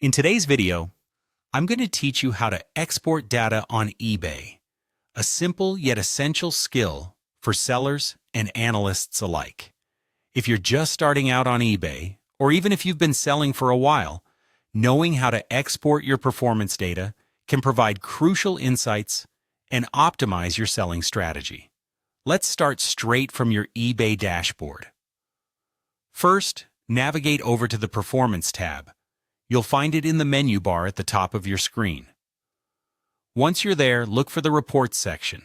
In today's video, I'm going to teach you how to export data on eBay, a simple yet essential skill for sellers and analysts alike. If you're just starting out on eBay, or even if you've been selling for a while, knowing how to export your performance data can provide crucial insights and optimize your selling strategy. Let's start straight from your eBay dashboard. First, navigate over to the Performance tab. You'll find it in the menu bar at the top of your screen. Once you're there, look for the Reports section.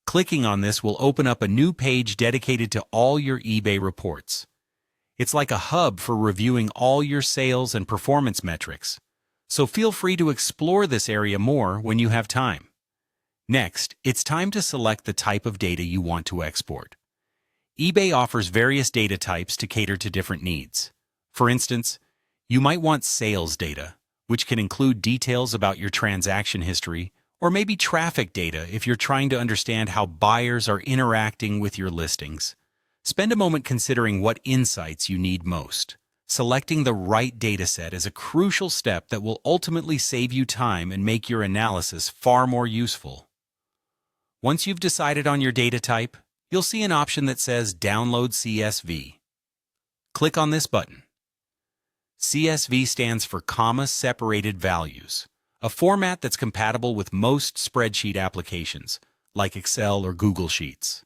Clicking on this will open up a new page dedicated to all your eBay reports. It's like a hub for reviewing all your sales and performance metrics, so feel free to explore this area more when you have time. Next, it's time to select the type of data you want to export. eBay offers various data types to cater to different needs. For instance, you might want sales data, which can include details about your transaction history, or maybe traffic data if you're trying to understand how buyers are interacting with your listings. Spend a moment considering what insights you need most. Selecting the right dataset is a crucial step that will ultimately save you time and make your analysis far more useful. Once you've decided on your data type, you'll see an option that says Download CSV. Click on this button. CSV stands for comma-separated values, a format that's compatible with most spreadsheet applications, like Excel or Google Sheets.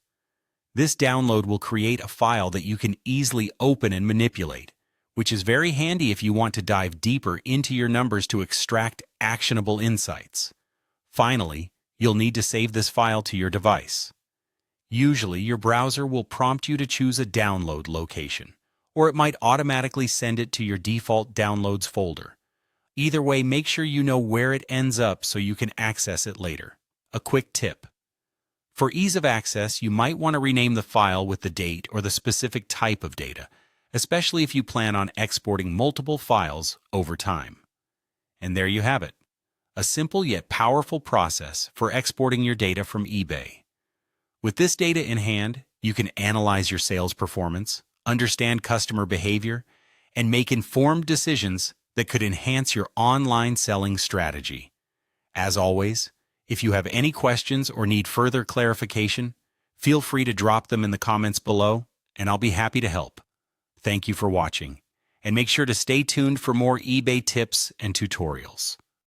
This download will create a file that you can easily open and manipulate, which is very handy if you want to dive deeper into your numbers to extract actionable insights. Finally, you'll need to save this file to your device. Usually, your browser will prompt you to choose a download location, or it might automatically send it to your default downloads folder. Either way, make sure you know where it ends up so you can access it later. A quick tip. For ease of access, you might want to rename the file with the date or the specific type of data, especially if you plan on exporting multiple files over time. And there you have it, a simple yet powerful process for exporting your data from eBay. With this data in hand, you can analyze your sales performance, understand customer behavior, and make informed decisions that could enhance your online selling strategy. As always, if you have any questions or need further clarification, feel free to drop them in the comments below, and I'll be happy to help. Thank you for watching, and make sure to stay tuned for more eBay tips and tutorials.